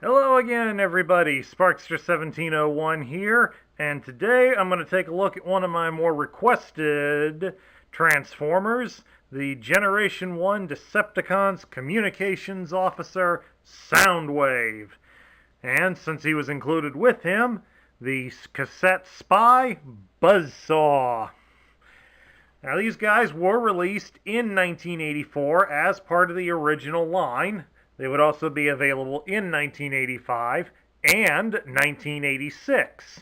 Hello again, everybody. Sparkster1701 here, and today I'm going to take a look at one of my more requested Transformers, the Generation 1 Decepticons Communications Officer, Soundwave. And since he was included with him, the cassette spy, Buzzsaw. Now, these guys were released in 1984 as part of the original line. They would also be available in 1985 and 1986.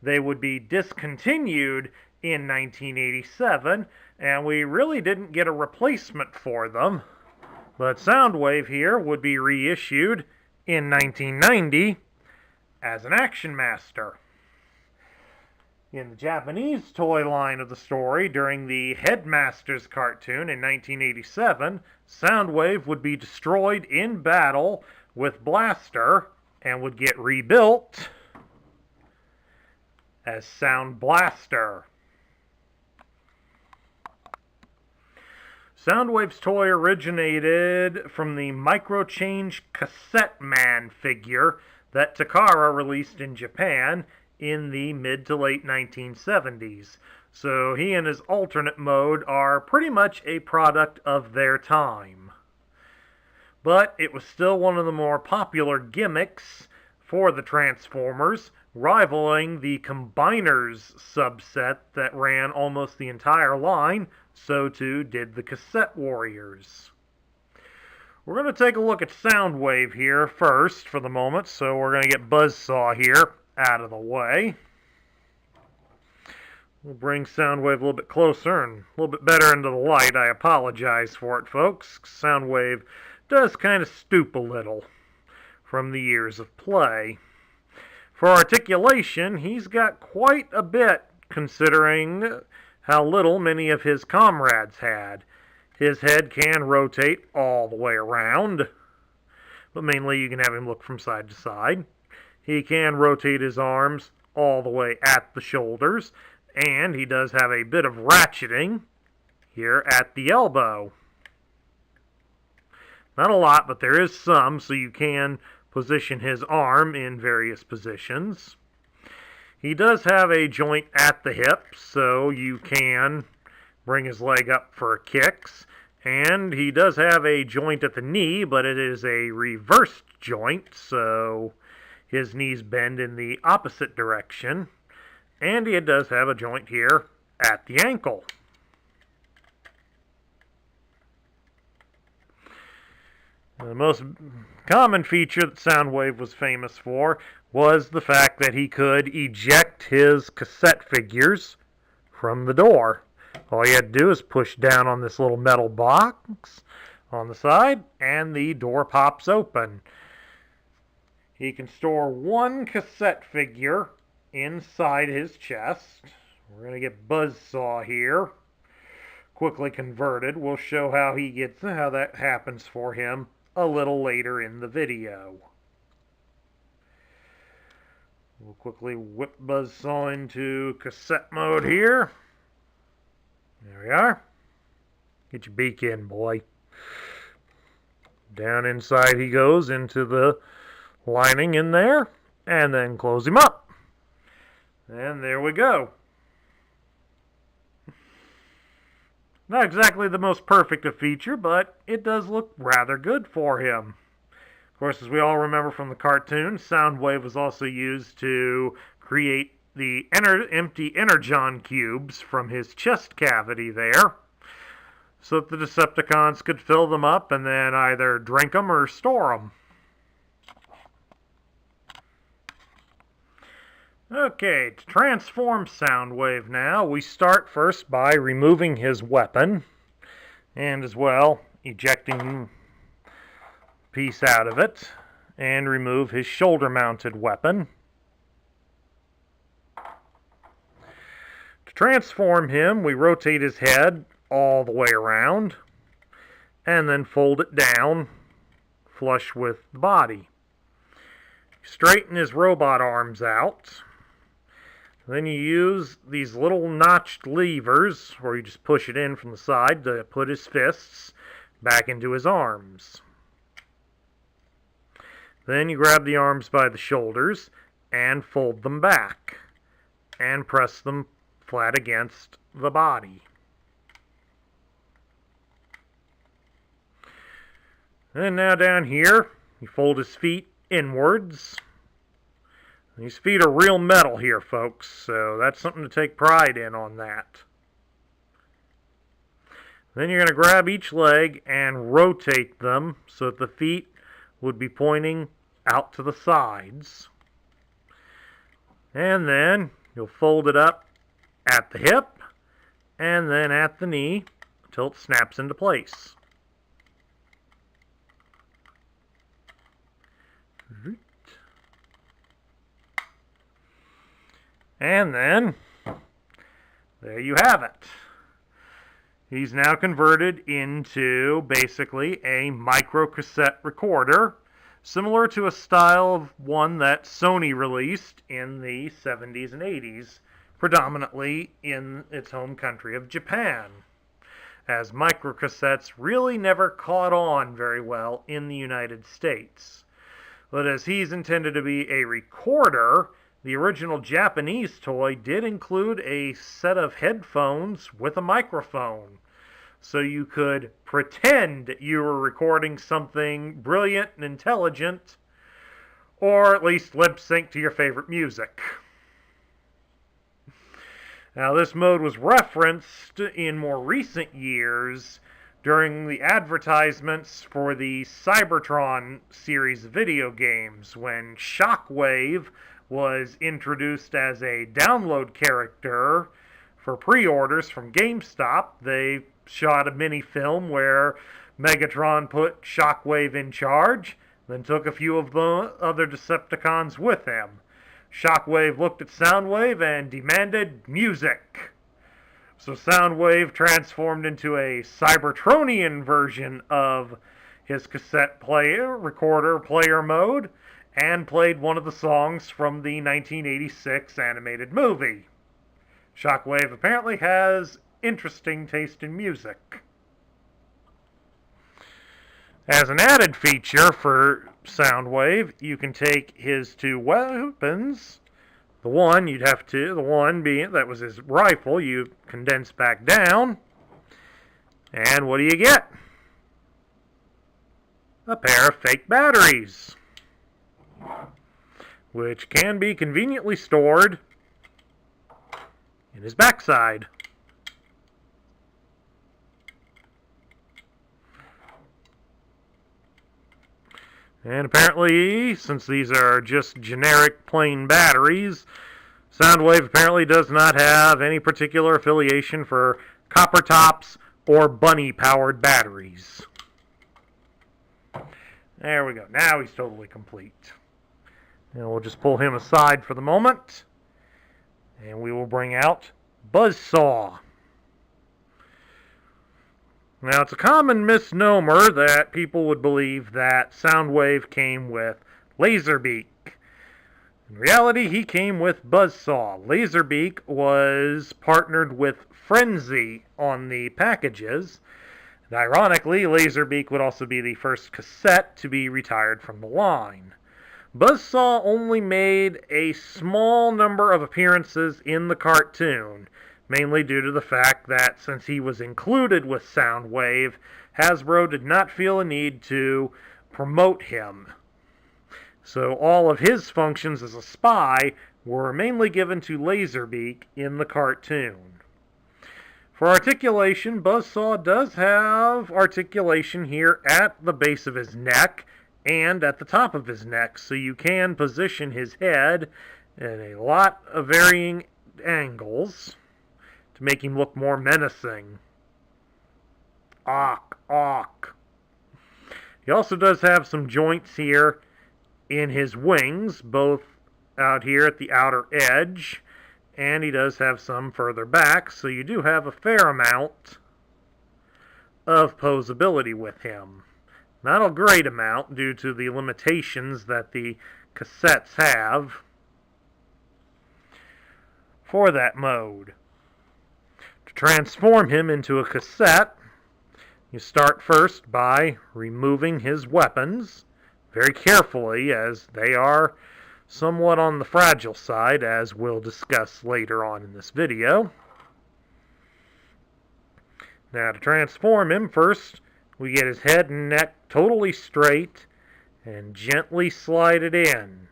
They would be discontinued in 1987, and we really didn't get a replacement for them. But Soundwave here would be reissued in 1990 as an Action Master. In the Japanese toy line of the story, during the Headmasters cartoon in 1987, Soundwave would be destroyed in battle with Blaster and would get rebuilt as Sound Blaster. Soundwave's toy originated from the Microchange Cassette Man figure that Takara released in Japan in the mid to late 1970s. So he and his alternate mode are pretty much a product of their time. But it was still one of the more popular gimmicks for the Transformers, rivaling the Combiners subset that ran almost the entire line. So too did the Cassette Warriors. We're going to take a look at Soundwave here first for the moment, so we're going to get Buzzsaw here out of the way. We'll bring Soundwave a little bit closer and a little bit better into the light. I apologize for it, folks. Soundwave does kind of stoop a little from the years of play. For articulation, he's got quite a bit considering how little many of his comrades had. His head can rotate all the way around, but mainly you can have him look from side to side. He can rotate his arms all the way at the shoulders, and he does have a bit of ratcheting here at the elbow. Not a lot, but there is some, so you can position his arm in various positions. He does have a joint at the hip, so you can bring his leg up for kicks. And he does have a joint at the knee, but it is a reversed joint, so his knees bend in the opposite direction. And he does have a joint here at the ankle. The most common feature that Soundwave was famous for was the fact that he could eject his cassette figures from the door. All you had to do is push down on this little metal box on the side, and the door pops open. He can store one cassette figure inside his chest. We're going to get Buzzsaw here quickly converted. We'll show how that happens for him a little later in the video. We'll quickly whip Buzzsaw into cassette mode here. There we are. Get your beak in, boy. Down inside he goes into the lining in there, and then close him up. And there we go. Not exactly the most perfect of feature, but it does look rather good for him. Of course, as we all remember from the cartoon, Soundwave was also used to create the empty Energon cubes from his chest cavity there, so that the Decepticons could fill them up and then either drink them or store them. Okay, to transform Soundwave now, we start first by removing his weapon, and as well, ejecting a piece out of it, and remove his shoulder-mounted weapon. To transform him, we rotate his head all the way around, and then fold it down, flush with the body. Straighten his robot arms out. Then you use these little notched levers, or you just push it in from the side to put his fists back into his arms. Then you grab the arms by the shoulders and fold them back and press them flat against the body. And now down here, you fold his feet inwards. These feet are real metal here, folks, so that's something to take pride in on that. Then you're going to grab each leg and rotate them so that the feet would be pointing out to the sides. And then you'll fold it up at the hip and then at the knee until it snaps into place. And then, there you have it. He's now converted into basically a microcassette recorder, similar to a style of one that Sony released in the 70s and 80s, predominantly in its home country of Japan, as microcassettes really never caught on very well in the United States. But as he's intended to be a recorder, the original Japanese toy did include a set of headphones with a microphone, so you could pretend you were recording something brilliant and intelligent, or at least lip sync to your favorite music. Now, this mode was referenced in more recent years during the advertisements for the Cybertron series of video games, when Shockwave was introduced as a download character for pre-orders from GameStop. They shot a mini-film where Megatron put Shockwave in charge, then took a few of the other Decepticons with him. Shockwave looked at Soundwave and demanded music. So Soundwave transformed into a Cybertronian version of his cassette player, recorder player mode, and played one of the songs from the 1986 animated movie. Shockwave apparently has interesting taste in music. As an added feature for Soundwave, you can take his two weapons. The one being, that was his rifle, you condense back down. And what do you get? A pair of fake batteries, which can be conveniently stored in his backside. And apparently, since these are just generic plain batteries, Soundwave apparently does not have any particular affiliation for copper tops or bunny-powered batteries. There we go. Now he's totally complete. And we'll just pull him aside for the moment, and we will bring out Buzzsaw. Now, it's a common misnomer that people would believe that Soundwave came with Laserbeak. In reality, he came with Buzzsaw. Laserbeak was partnered with Frenzy on the packages. And ironically, Laserbeak would also be the first cassette to be retired from the line. Buzzsaw only made a small number of appearances in the cartoon, mainly due to the fact that since he was included with Soundwave, Hasbro did not feel a need to promote him. So all of his functions as a spy were mainly given to Laserbeak in the cartoon. For articulation, Buzzsaw does have articulation here at the base of his neck and at the top of his neck, so you can position his head in a lot of varying angles to make him look more menacing. Awk, awk. He also does have some joints here in his wings, both out here at the outer edge, and he does have some further back, so you do have a fair amount of posability with him. Not a great amount due to the limitations that the cassettes have for that mode. To transform him into a cassette, you start first by removing his weapons. very carefully, as they are somewhat on the fragile side, as we'll discuss later on in this video. Now, to transform him, first we get his head and neck totally straight and gently slide it in.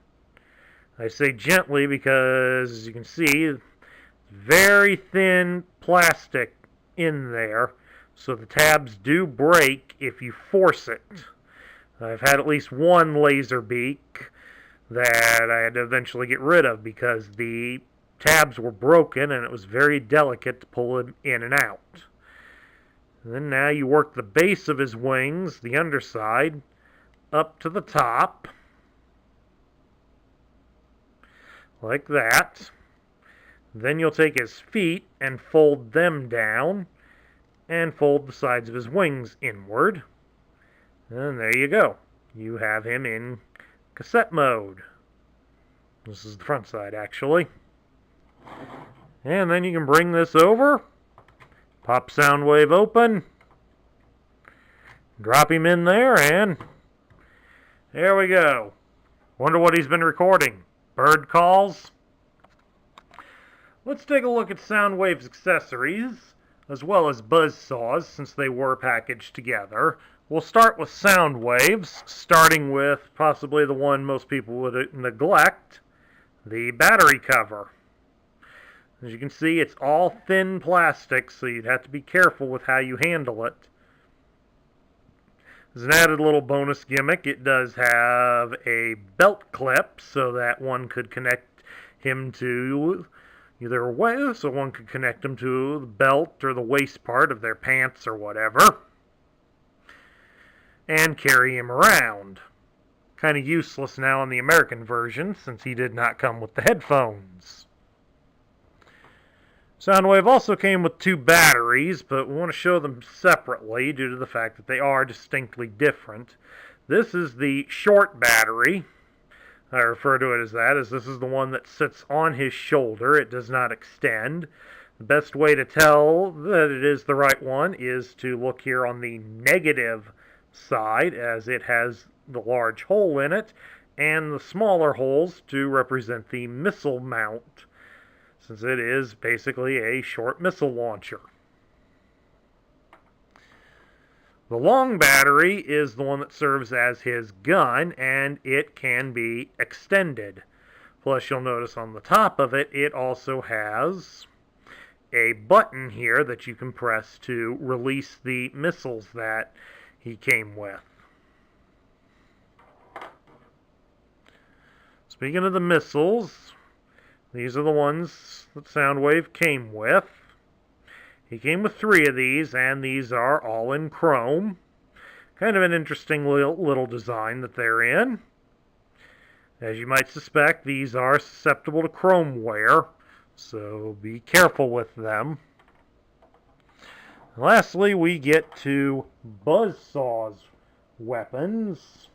I say gently because, as you can see, very thin plastic in there, so the tabs do break if you force it. I've had at least one laser beak that I had to eventually get rid of because the tabs were broken and it was very delicate to pull it in and out. And then now you work the base of his wings, the underside, up to the top, like that. Then you'll take his feet and fold them down, and fold the sides of his wings inward. And there you go. You have him in cassette mode. This is the front side, actually. And then you can bring this over, pop Soundwave open, drop him in there, and there we go. Wonder what he's been recording. Bird calls. Let's take a look at Soundwave's accessories, as well as Buzzsaws, since they were packaged together. We'll start with Soundwaves, starting with possibly the one most people would neglect, the battery cover. As you can see, it's all thin plastic, so you'd have to be careful with how you handle it. As an added little bonus gimmick, it does have a belt clip, so that one could connect him to either way, so one could connect him to the belt or the waist part of their pants or whatever, and carry him around. Kind of useless now in the American version, since he did not come with the headphones. Soundwave also came with 2 batteries, but we want to show them separately due to the fact that they are distinctly different. This is the short battery. I refer to it as that, as this is the one that sits on his shoulder. It does not extend. The best way to tell that it is the right one is to look here on the negative side, as it has the large hole in it, and the smaller holes to represent the missile mount, since it is basically a short missile launcher. The long battery is the one that serves as his gun, and it can be extended. Plus, you'll notice on the top of it, it also has a button here that you can press to release the missiles that he came with. Speaking of the missiles, these are the ones that Soundwave came with. He came with 3 of these, and these are all in chrome. Kind of an interesting little design that they're in. As you might suspect, these are susceptible to chrome wear, so be careful with them. Lastly, we get to Buzzsaw's weapons,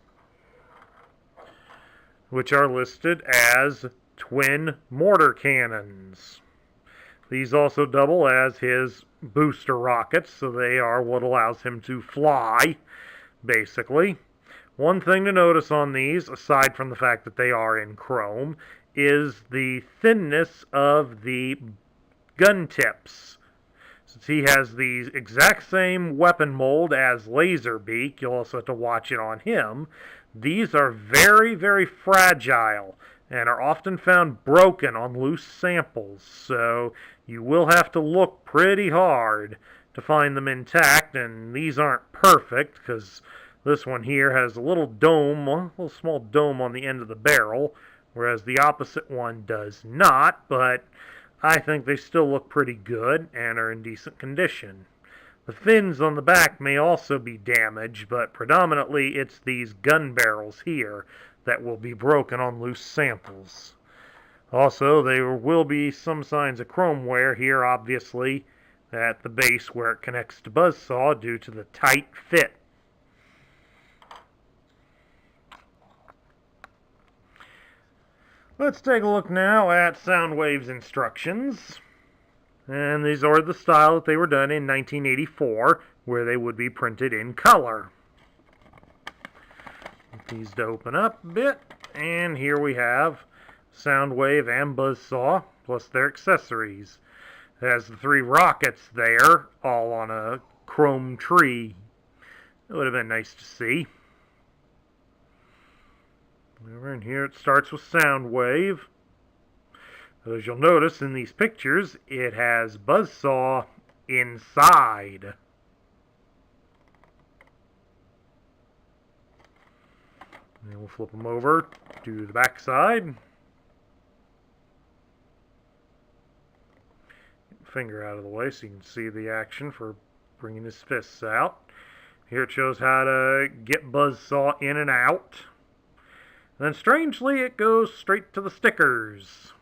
which are listed as twin mortar cannons. These also double as his booster rockets, so they are what allows him to fly, basically. One thing to notice on these, aside from the fact that they are in chrome, is the thinness of the gun tips. Since he has the exact same weapon mold as Laserbeak, you'll also have to watch it on him. These are very, very fragile and are often found broken on loose samples, so you will have to look pretty hard to find them intact, and these aren't perfect, because this one here has a little dome, a little small dome on the end of the barrel, whereas the opposite one does not, but I think they still look pretty good and are in decent condition. The fins on the back may also be damaged, but predominantly it's these gun barrels here that will be broken on loose samples. Also, there will be some signs of chrome wear here, obviously, at the base where it connects to Buzzsaw due to the tight fit. Let's take a look now at Soundwave's instructions. And these are the style that they were done in 1984, where they would be printed in color. These to open up a bit, and here we have Soundwave and Buzzsaw, plus their accessories. It has the 3 rockets there, all on a chrome tree. It would have been nice to see. Over in here, it starts with Soundwave. As you'll notice in these pictures, it has Buzzsaw inside. And we'll flip them over to the back side. Finger out of the way so you can see the action for bringing his fists out. Here it shows how to get Buzzsaw in and out. And then strangely, it goes straight to the stickers.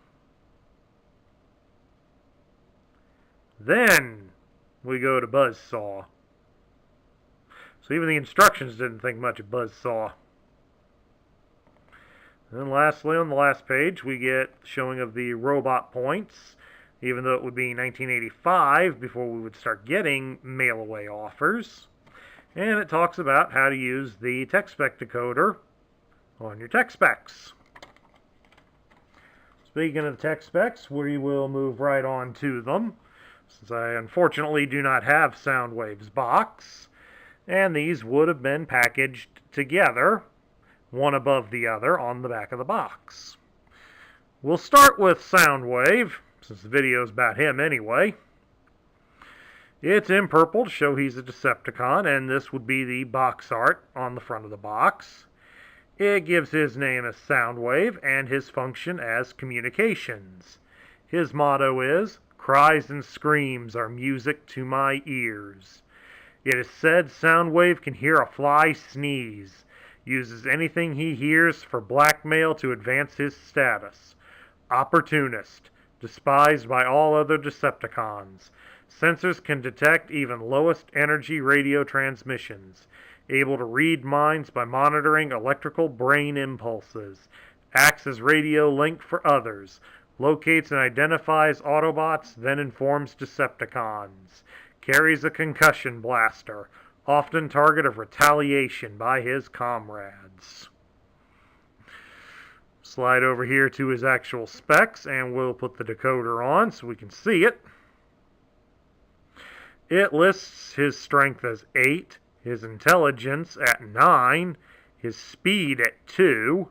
Then we go to Buzzsaw. So even the instructions didn't think much of Buzzsaw. And lastly, on the last page, we get showing of the robot points, even though it would be 1985 before we would start getting mail-away offers. And it talks about how to use the tech spec decoder on your tech specs. Speaking of tech specs, we will move right on to them, since I unfortunately do not have Soundwave's box, and these would have been packaged together, one above the other, on the back of the box. We'll start with Soundwave, since the video is about him anyway. It's in purple to show he's a Decepticon, and this would be the box art on the front of the box. It gives his name as Soundwave and his function as communications. His motto is, "Cries and screams are music to my ears." It is said Soundwave can hear a fly sneeze, uses anything he hears for blackmail to advance his status. Opportunist, despised by all other Decepticons. Sensors can detect even lowest energy radio transmissions. Able to read minds by monitoring electrical brain impulses. Acts as radio link for others. Locates and identifies Autobots, then informs Decepticons. Carries a concussion blaster, often target of retaliation by his comrades. Slide over here to his actual specs, and we'll put the decoder on so we can see it. It lists his strength as 8, his intelligence at 9, his speed at 2,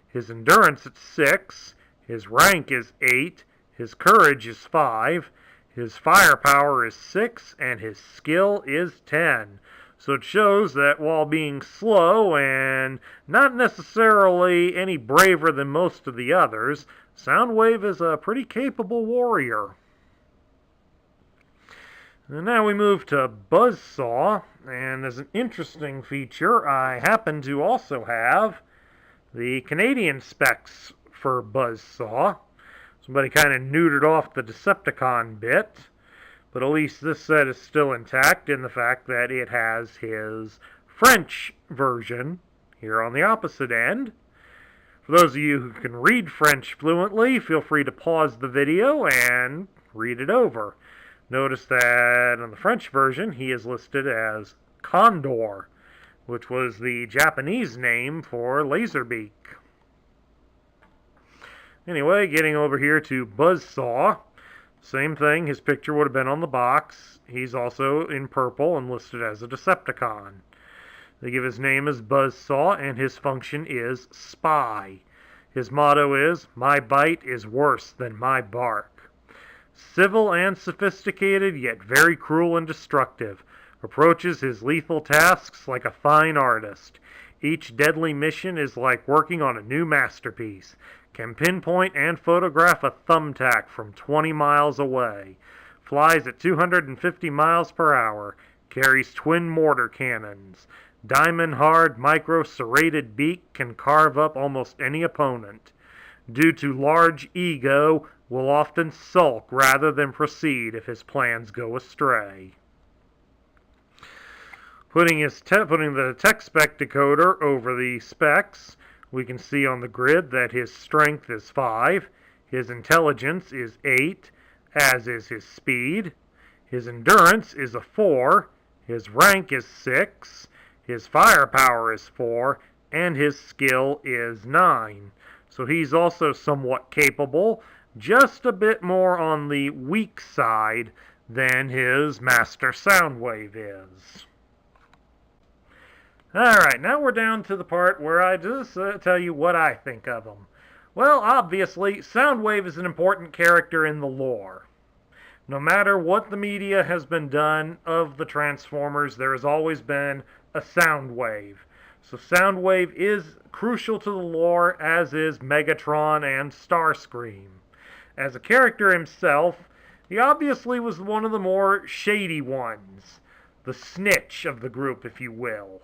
his endurance at 6, his rank is 8, his courage is 5, his firepower is 6, and his skill is 10. So it shows that while being slow and not necessarily any braver than most of the others, Soundwave is a pretty capable warrior. And now we move to Buzzsaw, and as an interesting feature, I happen to also have the Canadian specs for Buzzsaw. Somebody kind of neutered off the Decepticon bit, but at least this set is still intact in the fact that it has his French version here on the opposite end. For those of you who can read French fluently, feel free to pause the video and read it over. Notice that on the French version, he is listed as Condor, which was the Japanese name for Laserbeak. Anyway, getting over here to Buzzsaw, same thing, his picture would have been on the box. He's also in purple and listed as a Decepticon. They give his name as Buzzsaw, and his function is Spy. His motto is, "My bite is worse than my bark." Civil and sophisticated, yet very cruel and destructive. Approaches his lethal tasks like a fine artist. Each deadly mission is like working on a new masterpiece. Can pinpoint and photograph a thumbtack from 20 miles away. Flies at 250 miles per hour. Carries twin mortar cannons. Diamond-hard, micro-serrated beak can carve up almost any opponent. Due to large ego, will often sulk rather than proceed if his plans go astray. Putting the tech spec decoder over the specs, we can see on the grid that his strength is 5, his intelligence is 8, as is his speed, his endurance is a 4, his rank is 6, his firepower is 4, and his skill is 9. So he's also somewhat capable, just a bit more on the weak side than his master Soundwave is. Alright, now we're down to the part where I just tell you what I think of him. Well, obviously, Soundwave is an important character in the lore. No matter what the media has been done of the Transformers, there has always been a Soundwave. So Soundwave is crucial to the lore, as is Megatron and Starscream. As a character himself, he obviously was one of the more shady ones. The snitch of the group, if you will.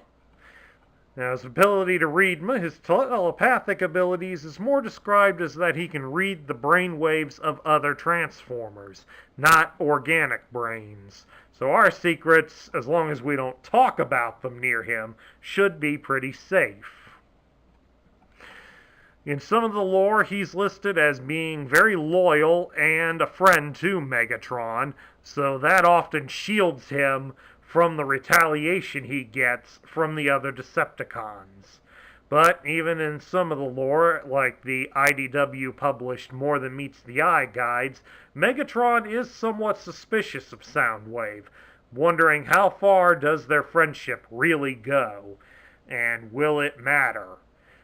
Now, his ability to read, his telepathic abilities is more described as that he can read the brain waves of other Transformers, not organic brains. So our secrets, as long as we don't talk about them near him, should be pretty safe. In some of the lore, he's listed as being very loyal and a friend to Megatron, so that often shields him from the retaliation he gets from the other Decepticons. But even in some of the lore, like the IDW published More Than Meets the Eye guides, Megatron is somewhat suspicious of Soundwave, wondering how far does their friendship really go, and will it matter?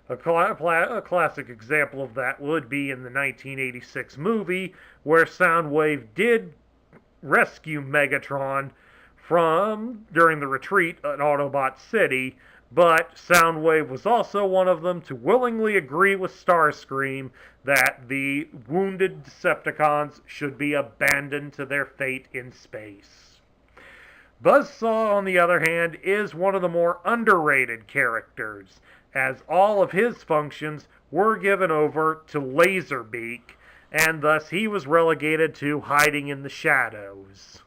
A classic example of that would be in the 1986 movie, where Soundwave did rescue Megatron during the retreat at Autobot City, but Soundwave was also one of them to willingly agree with Starscream that the wounded Decepticons should be abandoned to their fate in space. Buzzsaw, on the other hand, is one of the more underrated characters, as all of his functions were given over to Laserbeak, and thus he was relegated to hiding in the shadows.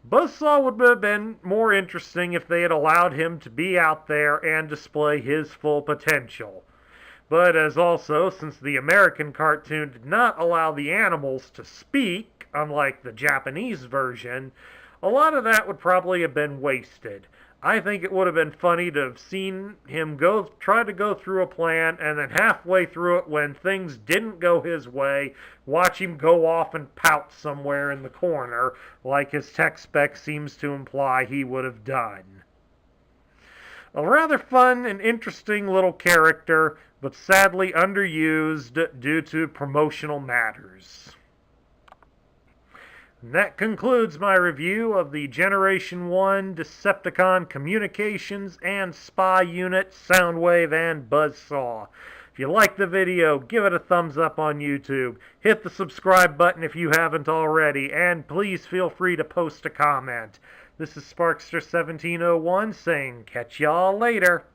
Buzzsaw would have been more interesting if they had allowed him to be out there and display his full potential. But as also, since the American cartoon did not allow the animals to speak, unlike the Japanese version, a lot of that would probably have been wasted. I think it would have been funny to have seen him try to go through a plan, and then halfway through it, when things didn't go his way, watch him go off and pout somewhere in the corner, like his tech spec seems to imply he would have done. A rather fun and interesting little character, but sadly underused due to promotional matters. And that concludes my review of the Generation 1 Decepticon Communications and Spy Unit, Soundwave, and Buzzsaw. If you like the video, give it a thumbs up on YouTube. Hit the subscribe button if you haven't already, and please feel free to post a comment. This is Sparkster1701 saying, catch y'all later.